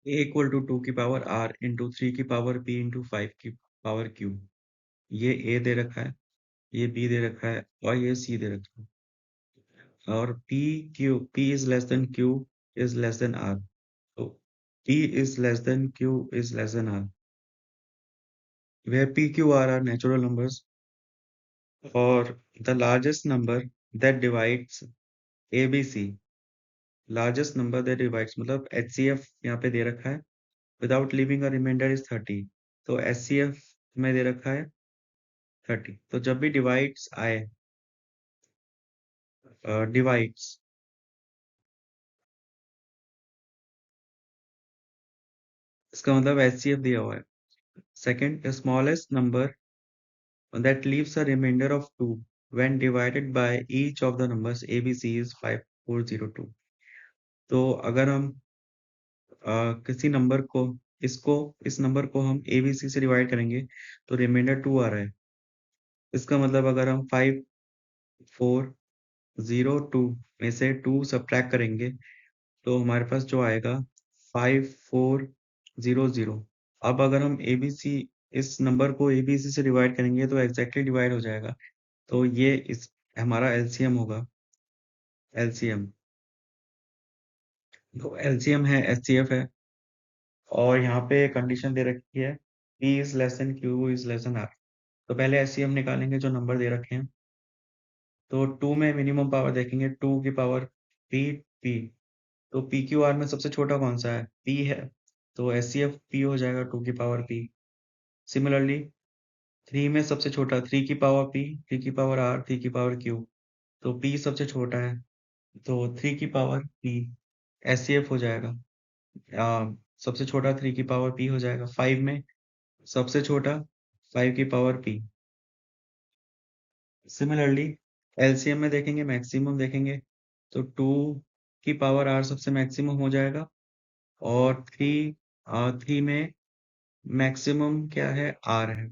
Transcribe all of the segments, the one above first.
A equal to 2 की power are into 3 की power P into 5 की पावर क्यू। ये ए दे रखा है, ये बी दे रखा है और ये सी दे रखा है। और P is less than Q is less than R. तो P is less than Q is less than R, where p q r are natural numbers or the largest number that divides abc, largest number that divides मतलब HCF यहाँ पे दे रखा है without leaving a remainder is 30। तो HCF में दे रखा है 30। तो जब भी डिवाइड्स आए, डिवाइड्स, इसका मतलब HCF दिया हुआ है। Second, smallest number that leaves a remainder of 2 when divided by each of the numbers ABC is 5402। तो अगर हम किसी नंबर को, इस नंबर को हम ABC से डिवाइड करेंगे तो रिमाइंडर 2 आ रहा है। इसका मतलब अगर हम 5402 में से 2 सब्ट्रैक्ट करेंगे तो हमारे पास जो आएगा 5400। अब अगर हम ABC, इस नंबर को ABC से डिवाइड करेंगे तो एग्जैक्टली डिवाइड हो जाएगा। तो ये इस हमारा एलसीएम होगा, एलसीएम। तो एलसीएम है, एचसीएफ है। और यहाँ पे कंडीशन दे रखी है P is less then Q is less then R। तो पहले एचसीएफ निकालेंगे जो नंबर दे रखे हैं। तो 2 में मिनिमम पावर देखेंगे, 2 की पावर P। तो PQR में सबसे छोटा कौन सा है? P है। तो एचसीएफ P हो जाएगा 2 की पावर P। सिमिलरली 3 में सबसे छोटा 3 की पावर P, 3 की पावर R, 3 की पावर Q। तो P सबसे छोटा है, तो 3 की पावर P एचसीएफ हो जाएगा। सबसे छोटा 3 की पावर P हो जाएगा। 5 में सबसे छोटा 5 की पावर P। सिमिलरली एलसीएम में देखेंगे, मैक्सिमम देखेंगे तो 2 की पावर R सबसे मैक्सिमम हो जाएगा। और 3 में मैक्सिमम क्या है? R है।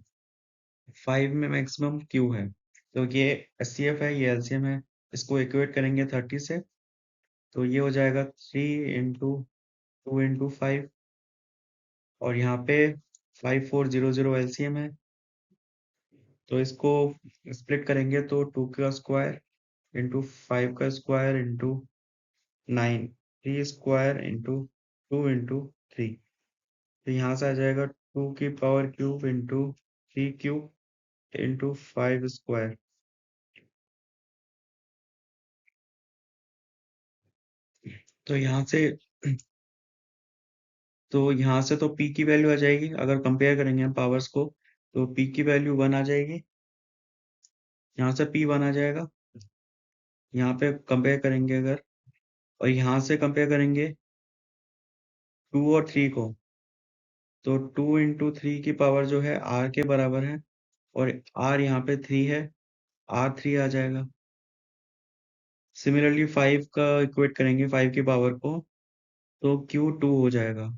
5 में मैक्सिमम Q है। तो ये एचसीएफ है, ये एलसीएम है। इसको इक्वेट करेंगे 30 से तो ये हो जाएगा 3 इंटू 2 इंटू 5। और यहाँ पे 5400 एलसीएम है। तो इसको स्प्लिट करेंगे तो 2 का स्क्वायर इंटू 5 का square into 9, 3 square into 2 into 3। तो यहाँ से आ जाएगा 2 की power cube into 3 cube into 5 square. तो यहाँ से तो p की वैल्यू आ जाएगी। अगर कंपेयर करेंगे हम पावर्स को तो p की वैल्यू 1 आ जाएगी। यहाँ से p 1 आ जाएगा। यहाँ पे कंपेयर करेंगे अगर, और यहाँ से कंपेयर करेंगे 2 और 3 को, तो 2 इंटू 3 की पावर जो है r के बराबर है। और r यहाँ पे 3 है, r3 आ जाएगा। सिमिलरली 5 का इक्वेट करेंगे 5 की पावर को तो Q2 हो जाएगा।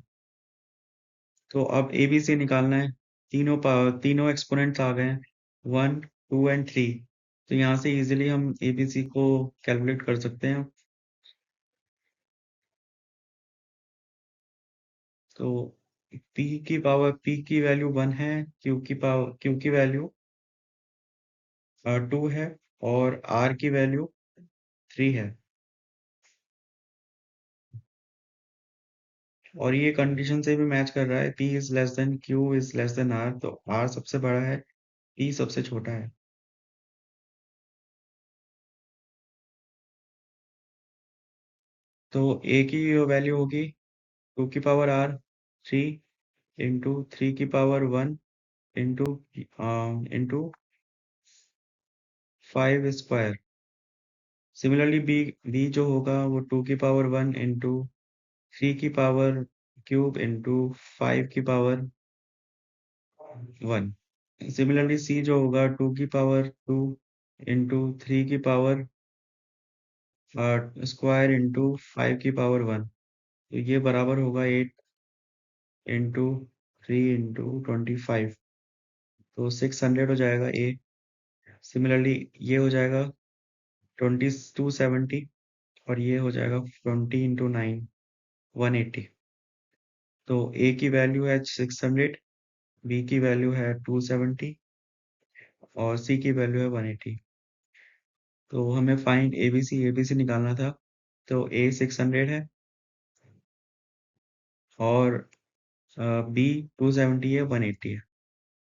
तो अब ABC निकालना है। तीनों एक्सपोनेंट्स आ गए हैं, 1, 2 एंड 3। तो यहाँ से इजीली हम ABC को कैलकुलेट कर सकते हैं। तो P की वैल्यू 1 है, Q की वैल्यू 2 है और R की वैल्यू 3 है। और ये कंडीशन से भी मैच कर रहा है, P is less then Q is less then R। तो R सबसे बड़ा है, P सबसे छोटा है। तो A की वैल्यू होगी 2 की पावर R 3 इंटू 3 की power 1 into into 5 square. Similarly B जो होगा वो 2 की पावर 1 इंटू 3 की पावर क्यूब इंटू 5 की पावर 1। सिमिलरली C जो होगा 2 की पावर 2 इंटू 3 की पावर स्क्वायर इंटू 5 की पावर 1। तो ये बराबर होगा 8 इंटू 3 इंटू 25। तो 600 हो जाएगा A। सिमिलरली ये हो जाएगा 270 और ये हो जाएगा 20 इंटू 9, 180। तो ए की वैल्यू है 600, बी की वैल्यू है 270 और सी की वैल्यू है 180। तो हमें फाइंड एबीसी निकालना था। तो ए 600 है और बी 270 है, 180 है।